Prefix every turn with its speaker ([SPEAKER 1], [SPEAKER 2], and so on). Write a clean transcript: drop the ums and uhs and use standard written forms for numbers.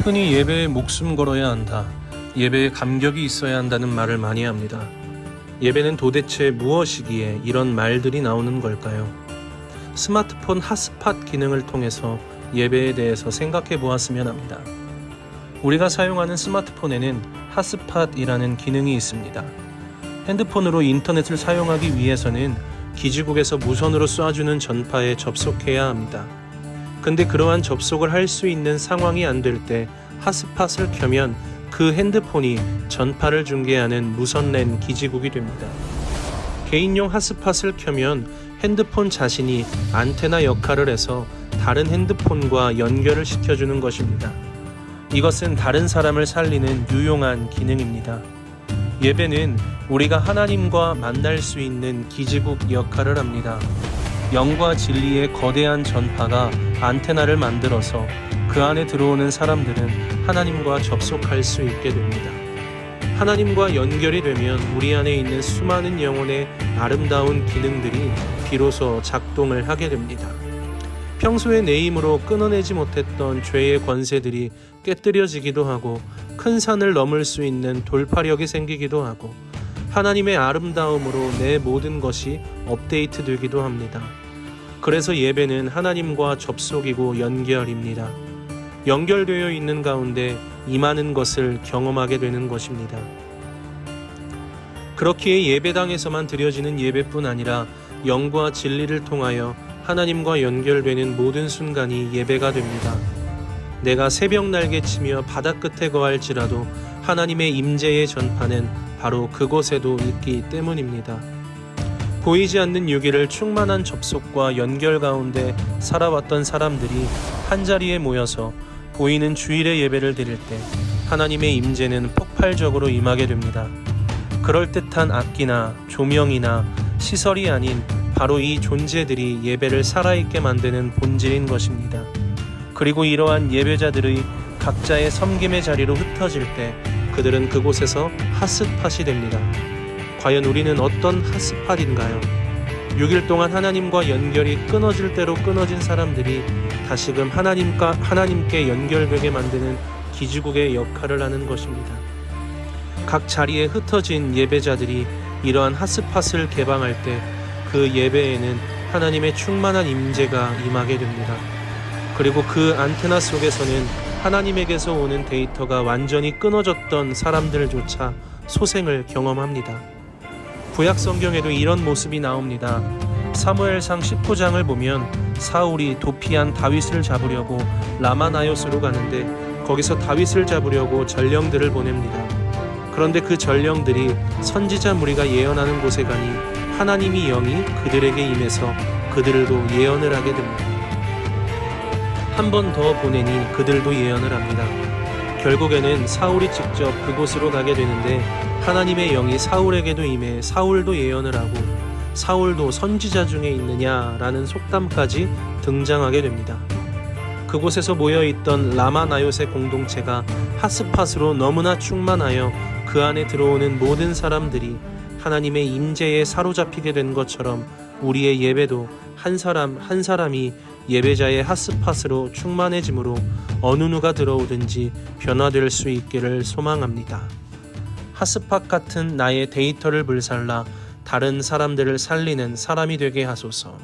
[SPEAKER 1] 흔히 예배에 목숨 걸어야 한다, 예배에 감격이 있어야 한다는 말을 많이 합니다. 예배는 도대체 무엇이기에 이런 말들이 나오는 걸까요? 스마트폰 핫스팟 기능을 통해서 예배에 대해서 생각해 보았으면 합니다. 우리가 사용하는 스마트폰에는 핫스팟이라는 기능이 있습니다. 핸드폰으로 인터넷을 사용하기 위해서는 기지국에서 무선으로 쏴주는 전파에 접속해야 합니다. 근데 그러한 접속을 할 수 있는 상황이 안 될 때 핫스팟을 켜면 그 핸드폰이 전파를 중계하는 무선랜 기지국이 됩니다. 개인용 핫스팟을 켜면 핸드폰 자신이 안테나 역할을 해서 다른 핸드폰과 연결을 시켜주는 것입니다. 이것은 다른 사람을 살리는 유용한 기능입니다. 예배는 우리가 하나님과 만날 수 있는 기지국 역할을 합니다. 영과 진리의 거대한 전파가 안테나를 만들어서 그 안에 들어오는 사람들은 하나님과 접속할 수 있게 됩니다. 하나님과 연결이 되면 우리 안에 있는 수많은 영혼의 아름다운 기능들이 비로소 작동을 하게 됩니다. 평소에 내 힘으로 끊어내지 못했던 죄의 권세들이 깨뜨려지기도 하고 큰 산을 넘을 수 있는 돌파력이 생기기도 하고 하나님의 아름다움으로 내 모든 것이 업데이트되기도 합니다. 그래서 예배는 하나님과 접속이고 연결입니다. 연결되어 있는 가운데 임하는 것을 경험하게 되는 것입니다. 그렇기에 예배당에서만 드려지는 예배뿐 아니라 영과 진리를 통하여 하나님과 연결되는 모든 순간이 예배가 됩니다. 내가 새벽 날개치며 바다 끝에 거할지라도 하나님의 임재의 전파는 바로 그곳에도 있기 때문입니다. 보이지 않는 유기를 충만한 접속과 연결 가운데 살아왔던 사람들이 한자리에 모여서 보이는 주일의 예배를 드릴 때 하나님의 임재는 폭발적으로 임하게 됩니다. 그럴듯한 악기나 조명이나 시설이 아닌 바로 이 존재들이 예배를 살아있게 만드는 본질인 것입니다. 그리고 이러한 예배자들의 각자의 섬김의 자리로 흩어질 때 그들은 그곳에서 핫스팟이 됩니다. 과연 우리는 어떤 핫스팟인가요? 6일 동안 하나님과 연결이 끊어질 대로 끊어진 사람들이 다시금 하나님께 연결되게 만드는 기지국의 역할을 하는 것입니다. 각 자리에 흩어진 예배자들이 이러한 핫스팟을 개방할 때 그 예배에는 하나님의 충만한 임재가 임하게 됩니다. 그리고 그 안테나 속에서는 하나님에게서 오는 데이터가 완전히 끊어졌던 사람들조차 소생을 경험합니다. 구약 성경에도 이런 모습이 나옵니다. 사무엘상 19장을 보면 사울이 도피한 다윗을 잡으려고 라마나요스로 가는데 거기서 다윗을 잡으려고 전령들을 보냅니다. 그런데 그 전령들이 선지자 무리가 예언하는 곳에 가니 하나님이 영이 그들에게 임해서 그들도 예언을 하게 됩니다. 한 번 더 보내니 그들도 예언을 합니다. 결국에는 사울이 직접 그곳으로 가게 되는데 하나님의 영이 사울에게도 임해 사울도 예언을 하고 사울도 선지자 중에 있느냐라는 속담까지 등장하게 됩니다. 그곳에서 모여있던 라마나요스의 공동체가 핫스팟으로 너무나 충만하여 그 안에 들어오는 모든 사람들이 하나님의 임재에 사로잡히게 된 것처럼 우리의 예배도 한 사람 한 사람이 예배자의 핫스팟으로 충만해짐으로 어느 누가 들어오든지 변화될 수 있기를 소망합니다. 핫스팟 같은 나의 데이터를 불살라 다른 사람들을 살리는 사람이 되게 하소서.